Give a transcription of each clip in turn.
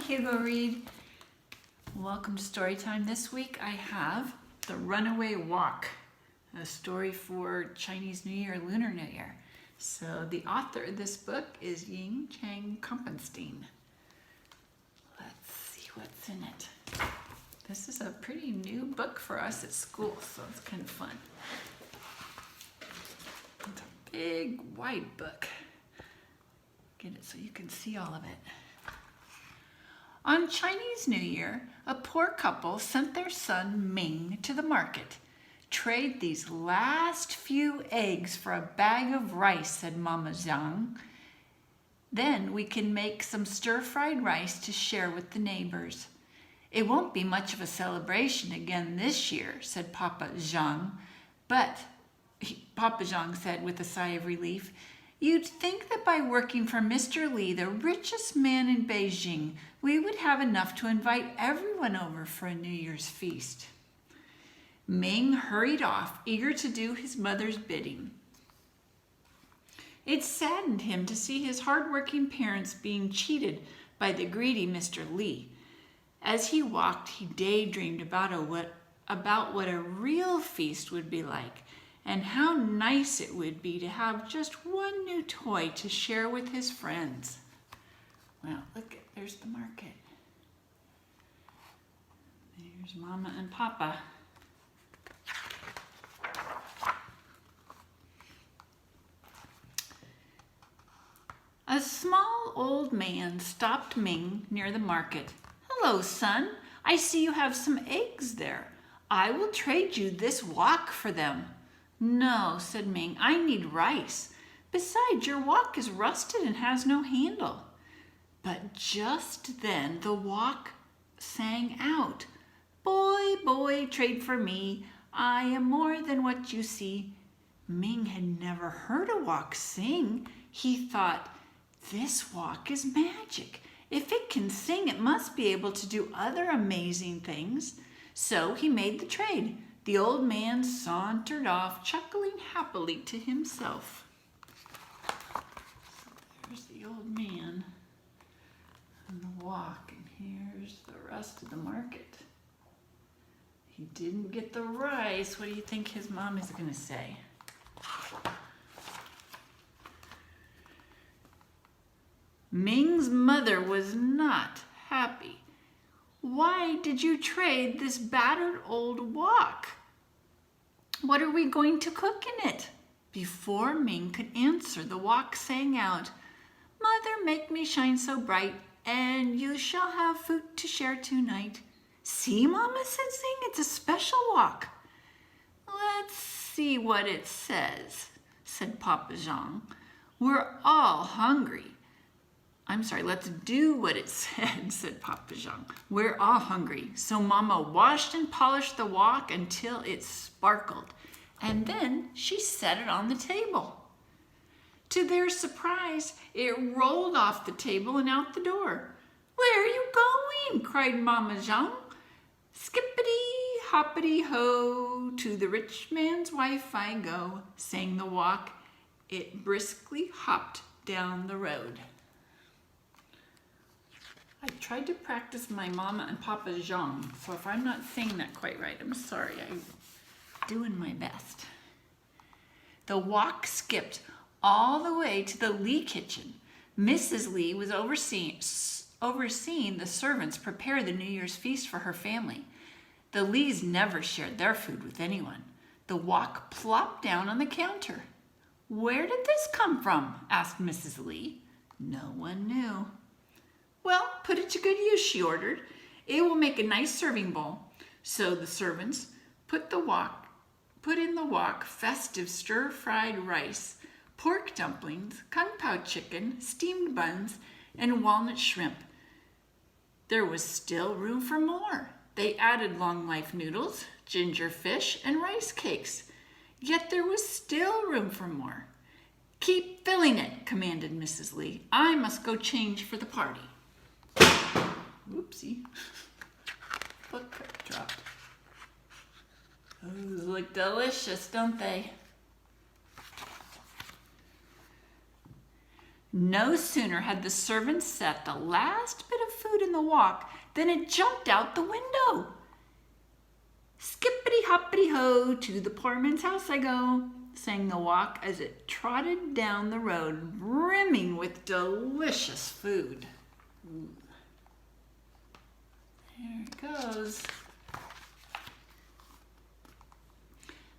Hugo Reed. Welcome to Storytime. This week I have The Runaway Wok, a story for Chinese New Year, Lunar New Year. So the author of this book is Ying Chang Kumpenstein. Let's see what's in it. This is a pretty new book for us at school, so it's kind of fun. It's a big, wide book. Get it so you can see all of it. On Chinese New Year, a poor couple sent their son Ming to the market. "Trade these last few eggs for a bag of rice," said Mama Zhang. "Then we can make some stir-fried rice to share with the neighbors." "It won't be much of a celebration again this year," said Papa Zhang. Papa Zhang said with a sigh of relief, "You'd think that by working for Mr. Li, the richest man in Beijing, we would have enough to invite everyone over for a New Year's feast." Ming hurried off, eager to do his mother's bidding. It saddened him to see his hard-working parents being cheated by the greedy Mr. Li. As he walked, he daydreamed about what a real feast would be like, and how nice it would be to have just one new toy to share with his friends. Well, look, there's the market. There's Mama and Papa. A small old man stopped Ming near the market. "Hello, son. I see you have some eggs there. I will trade you this wok for them." "No," said Ming, "I need rice. Besides, your wok is rusted and has no handle." But just then the wok sang out, "Boy, boy, trade for me. I am more than what you see." Ming had never heard a wok sing. He thought, "This wok is magic. If it can sing, it must be able to do other amazing things." So he made the trade. The old man sauntered off, chuckling happily to himself. So there's the old man and the wok, and here's the rest of the market. He didn't get the rice. What do you think his mom is going to say? Ming's mother was not happy. "Why did you trade this battered old wok? What are we going to cook in it?" Before Ming could answer, the wok sang out, "Mother, make me shine so bright, and you shall have food to share tonight." "See, Mama," said Sing, "it's a special wok." "Let's see what it says," said Papa Zhang. "We're all hungry." "Let's do what it said Papa Zhang. "We're all hungry." So Mama washed and polished the wok until it sparkled, and then she set it on the table. To their surprise, it rolled off the table and out the door. "Where are you going?" cried Mama Zhang. "Skippity, hoppity, ho, to the rich man's wife I go," sang the wok. It briskly hopped down the road. I tried to practice my Mama and Papa Zhang, so if I'm not saying that quite right, I'm sorry. I'm doing my best. The wok skipped all the way to the Li kitchen. Mrs. Li was overseeing the servants prepare the New Year's feast for her family. The Lis never shared their food with anyone. The wok plopped down on the counter. "Where did this come from?" asked Mrs. Li. No one knew. "Well, put it to good use," she ordered. "It will make a nice serving bowl." So the servants put in the wok festive stir-fried rice, pork dumplings, kung pao chicken, steamed buns, and walnut shrimp. There was still room for more. They added long-life noodles, ginger fish, and rice cakes. Yet there was still room for more. "Keep filling it," commanded Mrs. Li. "I must go change for the party." Oopsie. Book dropped. Those look delicious, don't they? No sooner had the servant set the last bit of food in the wok than it jumped out the window. Skippity-hoppity-ho, to the poor man's house I go, sang the wok as it trotted down the road, brimming with delicious food. Ooh. There it goes.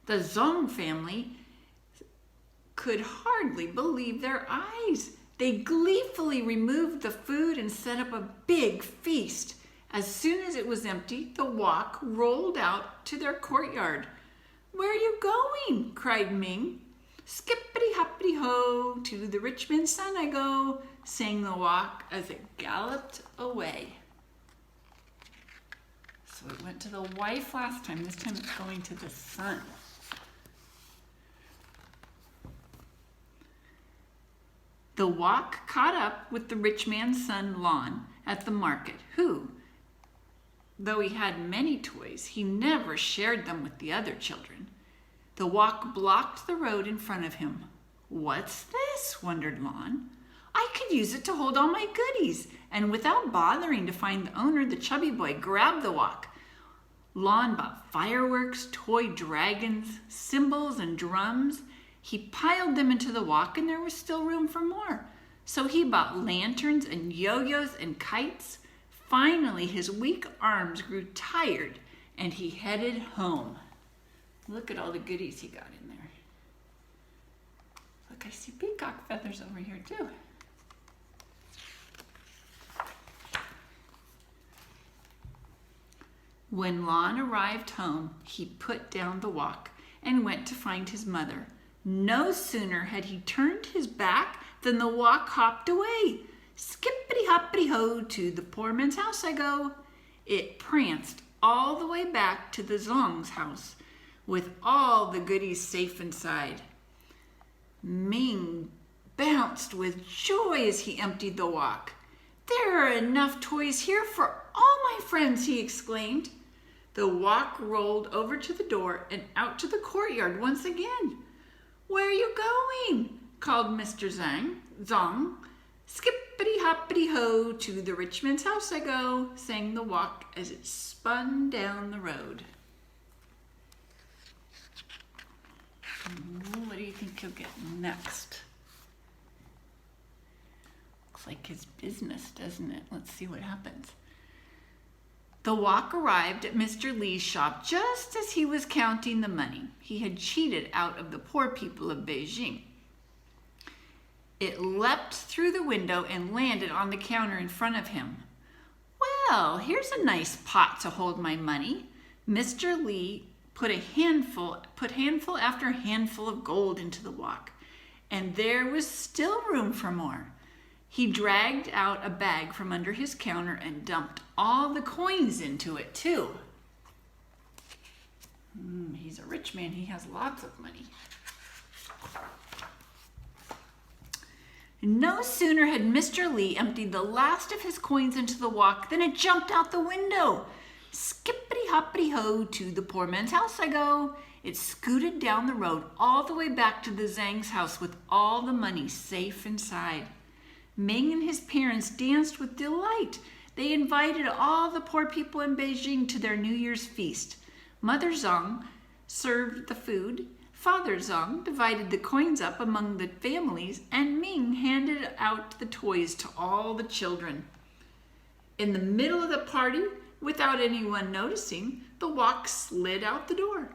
The Zong family could hardly believe their eyes. They gleefully removed the food and set up a big feast. As soon as it was empty, the wok rolled out to their courtyard. "Where are you going?" cried Ming. "Skippity-hoppity-ho, to the rich man's son I go," sang the wok as it galloped away. So it went to the wife last time. This time it's going to the son. The wok caught up with the rich man's son Lon at the market, who, though he had many toys, he never shared them with the other children. The wok blocked the road in front of him. "What's this?" wondered Lon. "I could use it to hold all my goodies." And without bothering to find the owner, the chubby boy grabbed the wok. Lon bought fireworks, toy dragons, cymbals, and drums. He piled them into the wok, and there was still room for more. So he bought lanterns and yo-yos and kites. Finally, his weak arms grew tired, and he headed home. Look at all the goodies he got in there. Look, I see peacock feathers over here too. When Lon arrived home, he put down the wok and went to find his mother. No sooner had he turned his back than the wok hopped away. "Skippity-hoppity-ho, to the poor man's house I go." It pranced all the way back to the Zong's house, with all the goodies safe inside. Ming bounced with joy as he emptied the wok. "There are enough toys here for all my friends," he exclaimed. The wok rolled over to the door and out to the courtyard once again. "Where are you going?" called Mr. Zong. "Skippity-hoppity-ho, to the rich man's house I go," sang the wok as it spun down the road. What do you think he'll get next? Looks like his business, doesn't it? Let's see what happens. The wok arrived at Mr. Li's shop just as he was counting the money he had cheated out of the poor people of Beijing. It leapt through the window and landed on the counter in front of him. "Well, here's a nice pot to hold my money." Mr. Li put handful after handful of gold into the wok, and there was still room for more. He dragged out a bag from under his counter and dumped all the coins into it too. He's a rich man. He has lots of money. No sooner had Mr. Li emptied the last of his coins into the wok than it jumped out the window. "Skippity-hoppity-ho, to the poor man's house I go." It scooted down the road all the way back to the Zhang's house with all the money safe inside. Ming and his parents danced with delight. They invited all the poor people in Beijing to their New Year's feast. Mother Zong served the food, Father Zong divided the coins up among the families, and Ming handed out the toys to all the children. In the middle of the party, without anyone noticing, the wok slid out the door.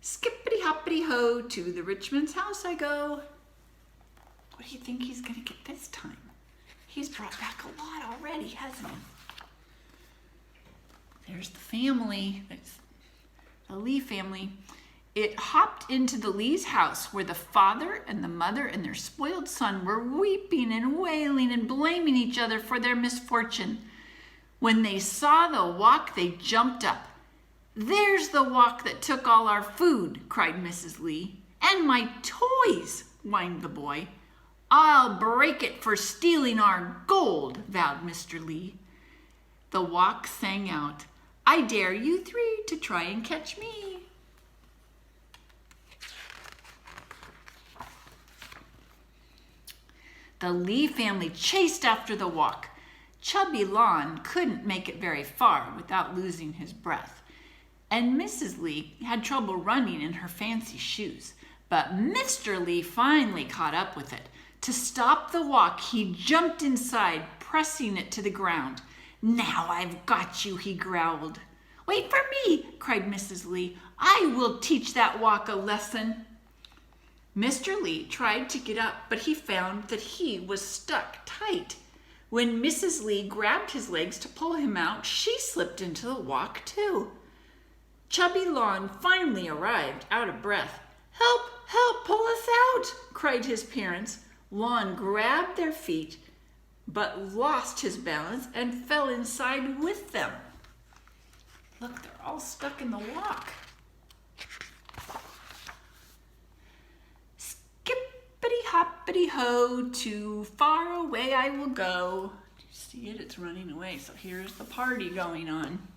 "Skippity-hoppity-ho, to the rich man's house I go." What do you think he's going to get this time? He's brought back a lot already, hasn't he? There's the family. It's the Li family. It hopped into the Li's house where the father and the mother and their spoiled son were weeping and wailing and blaming each other for their misfortune. When they saw the wok, they jumped up. "There's the wok that took all our food," cried Mrs. Li. "And my toys," whined the boy. "I'll break it for stealing our gold," vowed Mr. Li. The wok sang out, "I dare you three to try and catch me." The Lee family chased after the Wok. Chubby Lon couldn't make it very far without losing his breath. And Mrs. Lee had trouble running in her fancy shoes. But Mr. Lee finally caught up with it. To stop the Wok, he jumped inside, pressing it to the ground. "Now I've got you," he growled. "Wait for me," cried Mrs. Lee. "I will teach that Wok a lesson." Mr. Lee tried to get up, but he found that he was stuck tight. When Mrs. Lee grabbed his legs to pull him out, she slipped into the Wok too. Chubby Lon finally arrived, out of breath. "Help, help, pull us out," cried his parents. Lon grabbed their feet, but lost his balance and fell inside with them. Look, they're all stuck in the Wok. Skippity-hoppity-ho, too far away I will go. Do you see it? It's running away. So here's the party going on.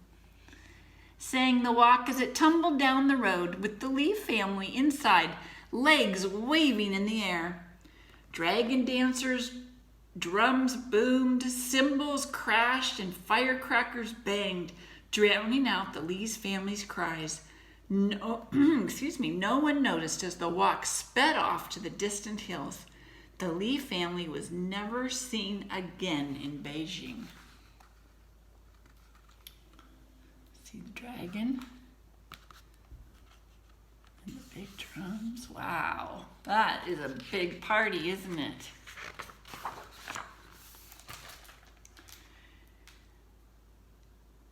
Sang the Wok as it tumbled down the road with the Lee family inside, legs waving in the air. Dragon dancers, drums boomed, cymbals crashed, and firecrackers banged, drowning out the Lee's family's cries. No one noticed as the Wok sped off to the distant hills. The Lee family was never seen again in Beijing. See the dragon and the big drums. Wow, that is a big party, isn't it?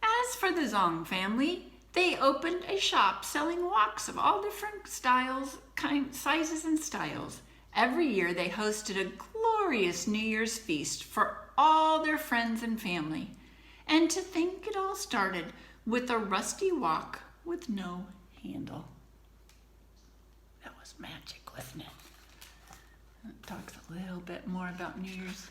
As for the Zong family, they opened a shop selling woks of all different styles, sizes and styles. Every year they hosted a glorious New Year's feast for all their friends and family. And to think it all started with a rusty Wok with no handle. That was magic, wasn't it? It talks a little bit more about New Year's,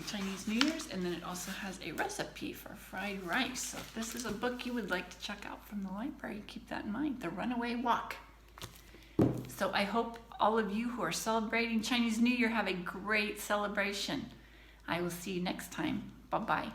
Chinese New Year's, and then it also has a recipe for fried rice. So if this is a book you would like to check out from the library, keep that in mind, The Runaway Wok. So I hope all of you who are celebrating Chinese New Year have a great celebration. I will see you next time. Bye-bye.